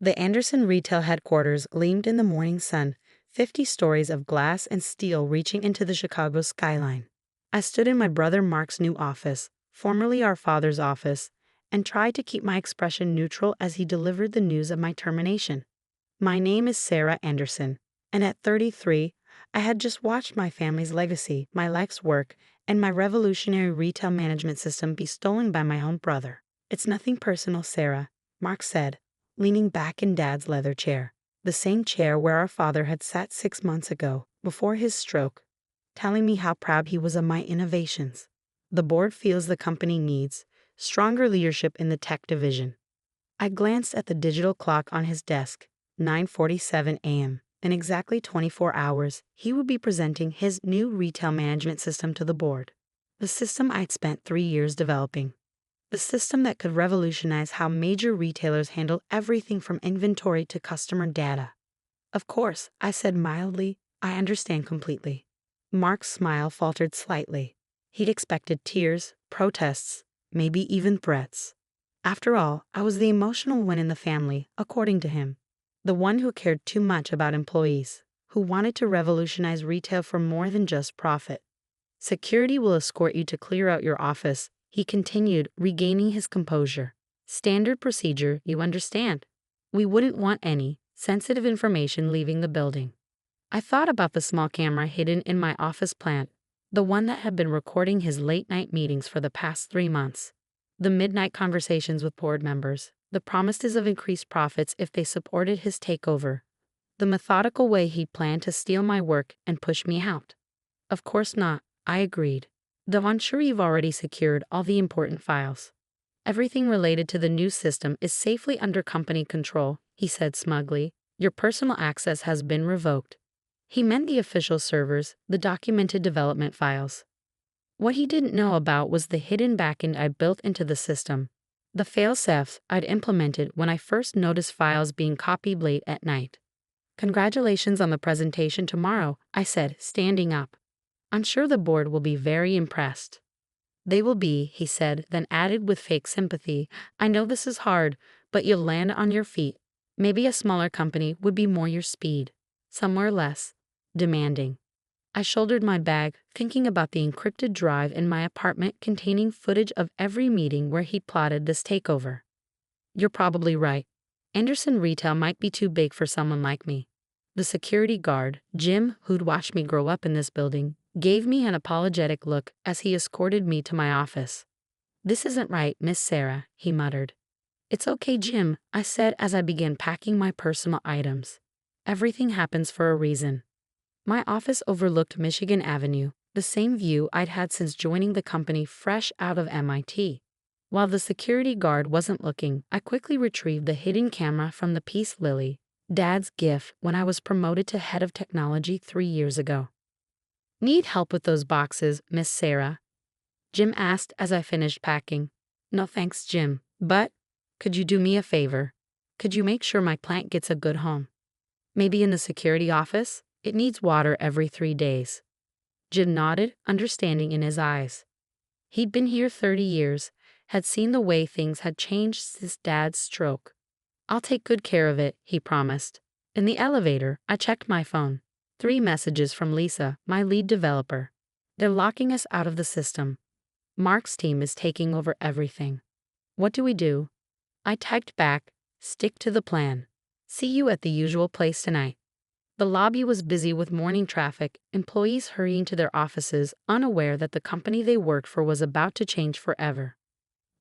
The Anderson retail headquarters gleamed in the morning sun, 50 stories of glass and steel reaching into the Chicago skyline. I stood in my brother Mark's new office, formerly our father's office, and tried to keep my expression neutral as he delivered the news of my termination. My name is Sarah Anderson, and at 33, I had just watched my family's legacy, my life's work, and my revolutionary retail management system be stolen by my own brother. It's nothing personal, Sarah, Mark said, leaning back in Dad's leather chair, the same chair where our father had sat 6 months ago, before his stroke, telling me how proud he was of my innovations. The board feels the company needs stronger leadership in the tech division. I glanced at the digital clock on his desk, 9:47 a.m. In exactly 24 hours, he would be presenting his new retail management system to the board. The system I'd spent 3 years developing. The system that could revolutionize how major retailers handle everything from inventory to customer data. Of course, I said mildly, I understand completely. Mark's smile faltered slightly. He'd expected tears, protests, maybe even threats. After all, I was the emotional one in the family, according to him. The one who cared too much about employees, who wanted to revolutionize retail for more than just profit. Security will escort you to clear out your office, he continued, regaining his composure. Standard procedure, you understand. We wouldn't want any sensitive information leaving the building. I thought about the small camera hidden in my office plant, the one that had been recording his late-night meetings for the past 3 months. The midnight conversations with board members, the promises of increased profits if they supported his takeover, the methodical way he planned to steal my work and push me out. Of course not, I agreed. Though I'm sure you've already secured all the important files. Everything related to the new system is safely under company control, he said smugly. Your personal access has been revoked. He meant the official servers, the documented development files. What he didn't know about was the hidden backend I built into the system. The fail-safes I'd implemented when I first noticed files being copied late at night. Congratulations on the presentation tomorrow, I said, standing up. I'm sure the board will be very impressed. They will be, he said, then added with fake sympathy, I know this is hard, but you'll land on your feet. Maybe a smaller company would be more your speed. Somewhere less demanding. I shouldered my bag, thinking about the encrypted drive in my apartment containing footage of every meeting where he'd plotted this takeover. You're probably right. Anderson Retail might be too big for someone like me. The security guard, Jim, who'd watched me grow up in this building, gave me an apologetic look as he escorted me to my office. This isn't right, Miss Sarah, he muttered. It's okay, Jim, I said as I began packing my personal items. Everything happens for a reason. My office overlooked Michigan Avenue, the same view I'd had since joining the company fresh out of MIT. While the security guard wasn't looking, I quickly retrieved the hidden camera from the Peace Lily, Dad's gift when I was promoted to head of technology 3 years ago. Need help with those boxes, Miss Sarah? Jim asked as I finished packing. No thanks, Jim, but could you do me a favor? Could you make sure my plant gets a good home? Maybe in the security office? It needs water every 3 days. Jim nodded, understanding in his eyes. He'd been here 30 years, had seen the way things had changed since Dad's stroke. I'll take good care of it, he promised. In the elevator, I checked my phone. 3 messages from Lisa, my lead developer. They're locking us out of the system. Mark's team is taking over everything. What do we do? I typed back, stick to the plan. See you at the usual place tonight. The lobby was busy with morning traffic, employees hurrying to their offices, unaware that the company they worked for was about to change forever.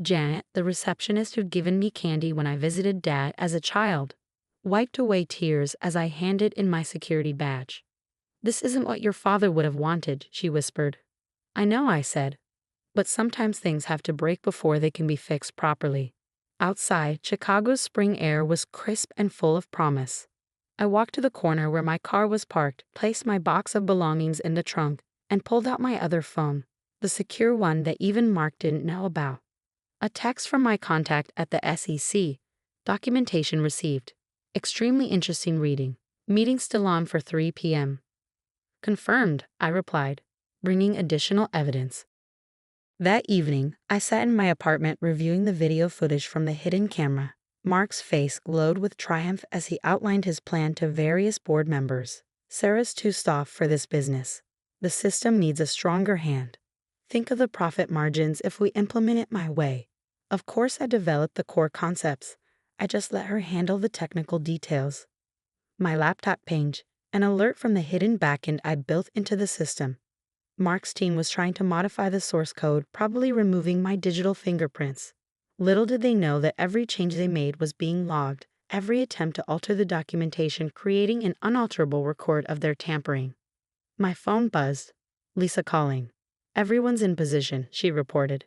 Janet, the receptionist who'd given me candy when I visited Dad as a child, wiped away tears as I handed in my security badge. This isn't what your father would have wanted, she whispered. I know, I said. But sometimes things have to break before they can be fixed properly. Outside, Chicago's spring air was crisp and full of promise. I walked to the corner where my car was parked, placed my box of belongings in the trunk, and pulled out my other phone, the secure one that even Mark didn't know about. A text from my contact at the SEC. Documentation received. Extremely interesting reading. Meeting still on for 3 p.m. Confirmed, I replied, bringing additional evidence. That evening, I sat in my apartment reviewing the video footage from the hidden camera. Mark's face glowed with triumph as he outlined his plan to various board members. Sarah's too soft for this business. The system needs a stronger hand. Think of the profit margins if we implement it my way. Of course, I developed the core concepts. I just let her handle the technical details. My laptop pinged, an alert from the hidden backend I built into the system. Mark's team was trying to modify the source code, probably removing my digital fingerprints. Little did they know that every change they made was being logged, every attempt to alter the documentation creating an unalterable record of their tampering. My phone buzzed. Lisa calling. "Everyone's in position," she reported.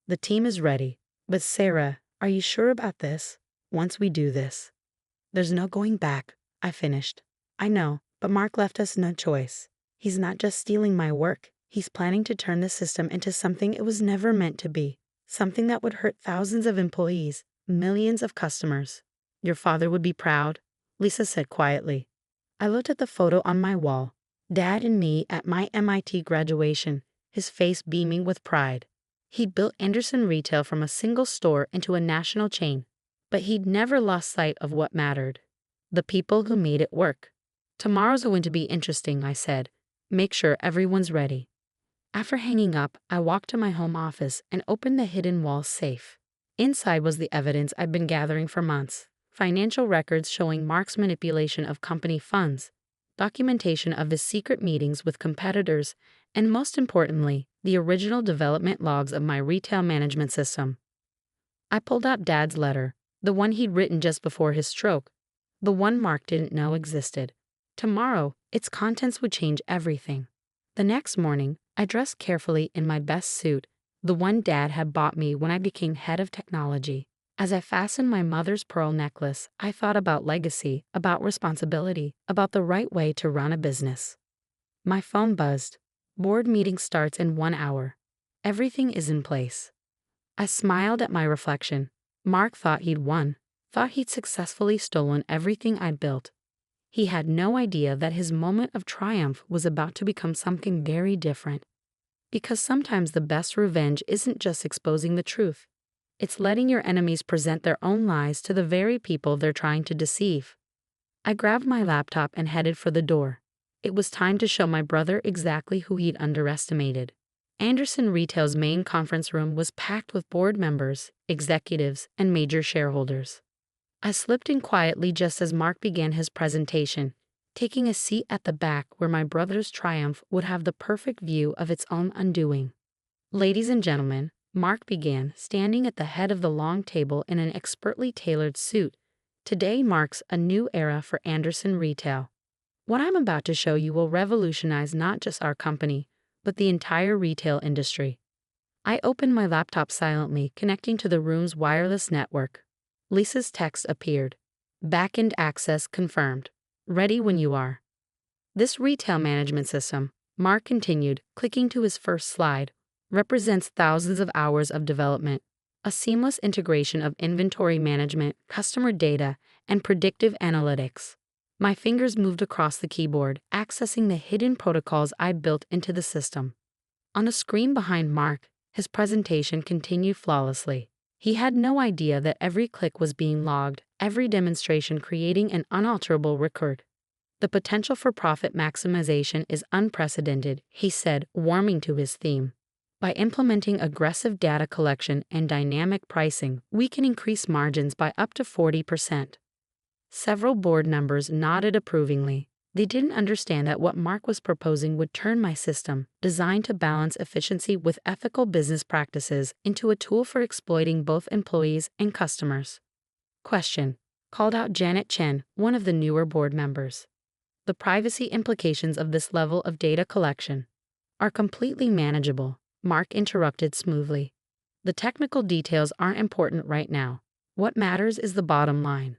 "The team is ready. But Sarah, are you sure about this? Once we do this." "There's no going back," I finished. "I know, but Mark left us no choice. He's not just stealing my work. He's planning to turn the system into something it was never meant to be. Something that would hurt thousands of employees, millions of customers." "Your father would be proud," Lisa said quietly. I looked at the photo on my wall. Dad and me at my MIT graduation, his face beaming with pride. He'd built Anderson Retail from a single store into a national chain, but he'd never lost sight of what mattered: the people who made it work. "Tomorrow's going to be interesting," I said. "Make sure everyone's ready." After hanging up, I walked to my home office and opened the hidden wall safe. Inside was the evidence I'd been gathering for months: financial records showing Mark's manipulation of company funds, documentation of his secret meetings with competitors, and most importantly, the original development logs of my retail management system. I pulled out Dad's letter, the one he'd written just before his stroke, the one Mark didn't know existed. Tomorrow, its contents would change everything. The next morning, I dressed carefully in my best suit, the one Dad had bought me when I became head of technology. As I fastened my mother's pearl necklace, I thought about legacy, about responsibility, about the right way to run a business. My phone buzzed. "Board meeting starts in 1 hour. Everything is in place." I smiled at my reflection. Mark thought he'd won, thought he'd successfully stolen everything I'd built. He had no idea that his moment of triumph was about to become something very different. Because sometimes the best revenge isn't just exposing the truth. It's letting your enemies present their own lies to the very people they're trying to deceive. I grabbed my laptop and headed for the door. It was time to show my brother exactly who he'd underestimated. Anderson Retail's main conference room was packed with board members, executives, and major shareholders. I slipped in quietly just as Mark began his presentation, taking a seat at the back where my brother's triumph would have the perfect view of its own undoing. "Ladies and gentlemen," Mark began, standing at the head of the long table in an expertly tailored suit, "today marks a new era for Anderson Retail. What I'm about to show you will revolutionize not just our company, but the entire retail industry." I opened my laptop silently, connecting to the room's wireless network. Lisa's text appeared. "Backend access confirmed. Ready when you are." "This retail management system," Mark continued, clicking to his first slide, "represents thousands of hours of development, a seamless integration of inventory management, customer data, and predictive analytics." My fingers moved across the keyboard, accessing the hidden protocols I built into the system. On a screen behind Mark, his presentation continued flawlessly. He had no idea that every click was being logged, every demonstration creating an unalterable record. "The potential for profit maximization is unprecedented," he said, warming to his theme. "By implementing aggressive data collection and dynamic pricing, we can increase margins by up to 40%. Several board members nodded approvingly. They didn't understand that what Mark was proposing would turn my system, designed to balance efficiency with ethical business practices, into a tool for exploiting both employees and customers. "Question," called out Janet Chen, one of the newer board members. "The privacy implications of this level of data collection are completely manageable," Mark interrupted smoothly. "The technical details aren't important right now. What matters is the bottom line."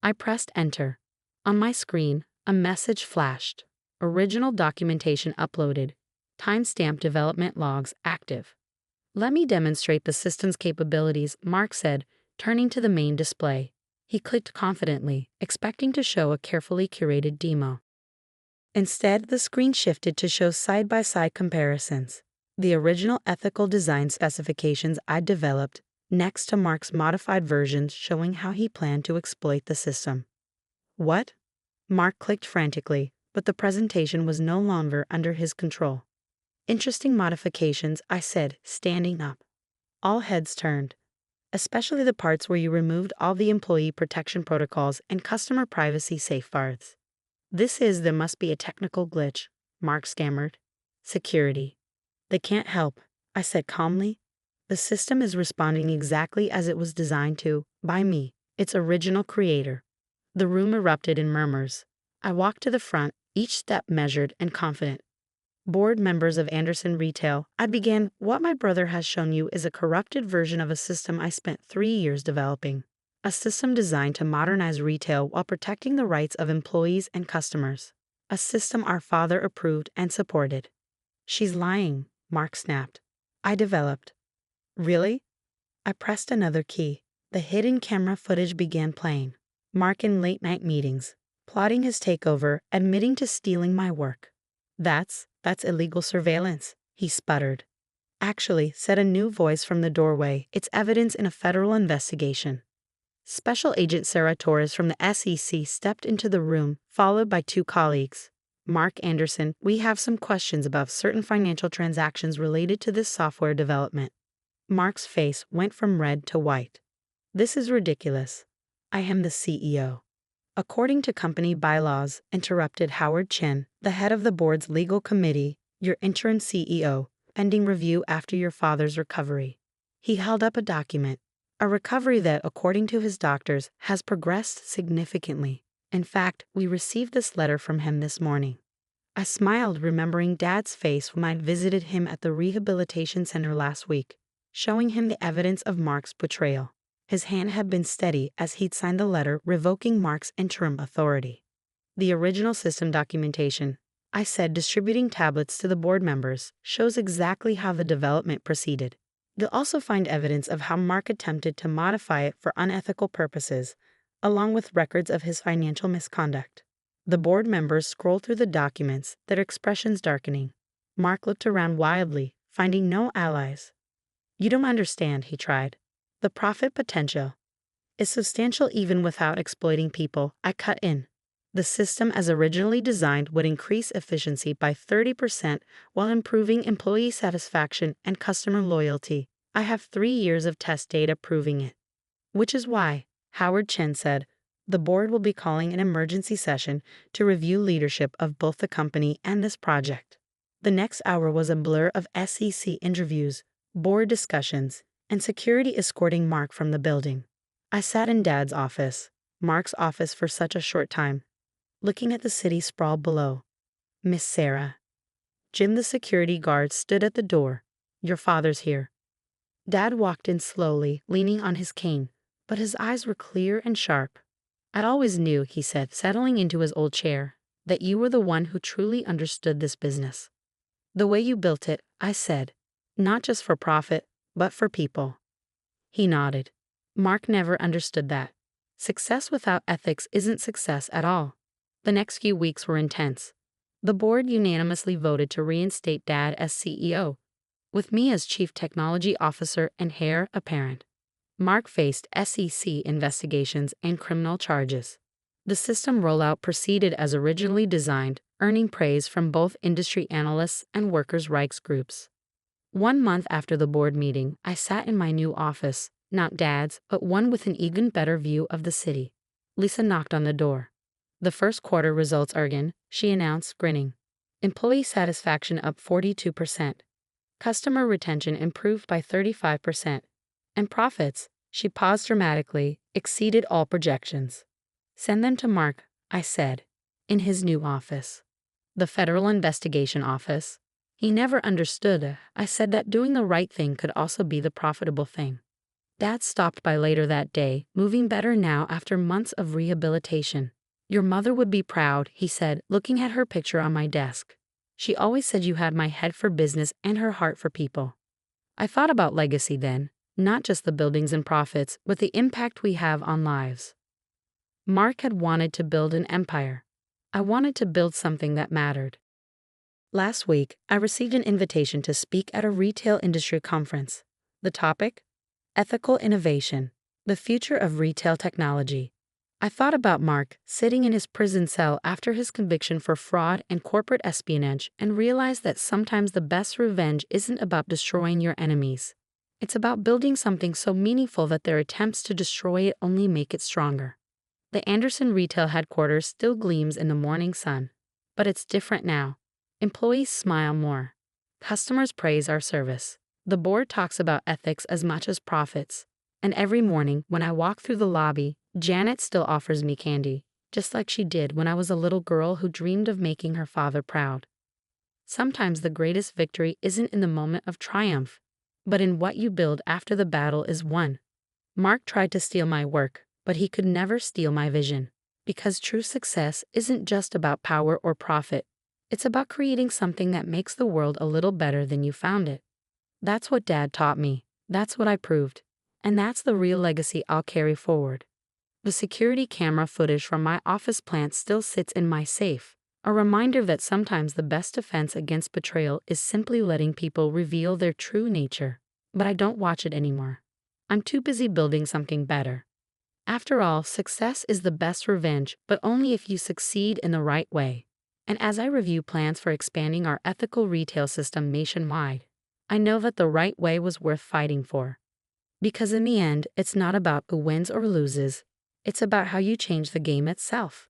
I pressed enter. On my screen, a message flashed. "Original documentation uploaded. Timestamp development logs active." "Let me demonstrate the system's capabilities," Mark said, turning to the main display. He clicked confidently, expecting to show a carefully curated demo. Instead, the screen shifted to show side-by-side comparisons. The original ethical design specifications I'd developed, next to Mark's modified versions showing how he planned to exploit the system. What? Mark clicked frantically, but the presentation was no longer under his control. Interesting modifications, I said, standing up. All heads turned, especially the parts where you removed all the employee protection protocols and customer privacy safeguards. There must be a technical glitch, Mark stammered. Security. They can't help, I said calmly. The system is responding exactly as it was designed to, by me, its original creator. The room erupted in murmurs. I walked to the front, each step measured and confident. Board members of Anderson Retail, I began, what my brother has shown you is a corrupted version of a system I spent 3 years developing. A system designed to modernize retail while protecting the rights of employees and customers. A system our father approved and supported. She's lying, Mark snapped. I developed. Really? I pressed another key. The hidden camera footage began playing. Mark in late-night meetings, plotting his takeover, admitting to stealing my work. That's illegal surveillance, he sputtered. Actually, said a new voice from the doorway, it's evidence in a federal investigation. Special Agent Sarah Torres from the SEC stepped into the room, followed by 2 colleagues. Mark Anderson, we have some questions about certain financial transactions related to this software development. Mark's face went from red to white. This is ridiculous. I am the CEO. According to company bylaws, interrupted Howard Chen, the head of the board's legal committee, your interim CEO, pending review after your father's recovery. He held up a document, a recovery that, according to his doctors, has progressed significantly. In fact, we received this letter from him this morning. I smiled, remembering Dad's face when I visited him at the rehabilitation center last week, showing him the evidence of Mark's betrayal. His hand had been steady as he'd signed the letter revoking Mark's interim authority. The original system documentation, I said, distributing tablets to the board members, shows exactly how the development proceeded. You'll also find evidence of how Mark attempted to modify it for unethical purposes, along with records of his financial misconduct. The board members scrolled through the documents, their expressions darkening. Mark looked around wildly, finding no allies. You don't understand, he tried. The profit potential is substantial even without exploiting people, I cut in. The system as originally designed would increase efficiency by 30% while improving employee satisfaction and customer loyalty. I have 3 years of test data proving it. Which is why, Howard Chen said, the board will be calling an emergency session to review leadership of both the company and this project. The next hour was a blur of SEC interviews, board discussions, and security escorting Mark from the building. I sat in Dad's office, Mark's office for such a short time, looking at the city sprawled below. Miss Sarah. Jim the security guard stood at the door. Your father's here. Dad walked in slowly, leaning on his cane, but his eyes were clear and sharp. I always knew, he said, settling into his old chair, that you were the one who truly understood this business. The way you built it, I said, not just for profit, but for people. He nodded. Mark never understood that. Success without ethics isn't success at all. The next few weeks were intense. The board unanimously voted to reinstate Dad as CEO, with me as Chief Technology Officer and heir apparent. Mark faced SEC investigations and criminal charges. The system rollout proceeded as originally designed, earning praise from both industry analysts and workers' rights groups. 1 month after the board meeting, I sat in my new office, not Dad's, but one with an even better view of the city. Lisa knocked on the door. The first quarter results are in, she announced, grinning. Employee satisfaction up 42%. Customer retention improved by 35%. And profits, she paused dramatically, exceeded all projections. Send them to Mark, I said, in his new office. The Federal Investigation Office. He never understood. I said that doing the right thing could also be the profitable thing. Dad stopped by later that day, moving better now after months of rehabilitation. Your mother would be proud, he said, looking at her picture on my desk. She always said you had my head for business and her heart for people. I thought about legacy then, not just the buildings and profits, but the impact we have on lives. Mark had wanted to build an empire. I wanted to build something that mattered. Last week, I received an invitation to speak at a retail industry conference. The topic? Ethical innovation, the future of retail technology. I thought about Mark sitting in his prison cell after his conviction for fraud and corporate espionage and realized that sometimes the best revenge isn't about destroying your enemies. It's about building something so meaningful that their attempts to destroy it only make it stronger. The Anderson retail headquarters still gleams in the morning sun, but it's different now. Employees smile more. Customers praise our service. The board talks about ethics as much as profits. And every morning when I walk through the lobby, Janet still offers me candy, just like she did when I was a little girl who dreamed of making her father proud. Sometimes the greatest victory isn't in the moment of triumph, but in what you build after the battle is won. Mark tried to steal my work, but he could never steal my vision. Because true success isn't just about power or profit. It's about creating something that makes the world a little better than you found it. That's what Dad taught me. That's what I proved. And that's the real legacy I'll carry forward. The security camera footage from my office plant still sits in my safe, a reminder that sometimes the best defense against betrayal is simply letting people reveal their true nature. But I don't watch it anymore. I'm too busy building something better. After all, success is the best revenge, but only if you succeed in the right way. And as I review plans for expanding our ethical retail system nationwide, I know that the right way was worth fighting for. Because in the end, it's not about who wins or loses. It's about how you change the game itself.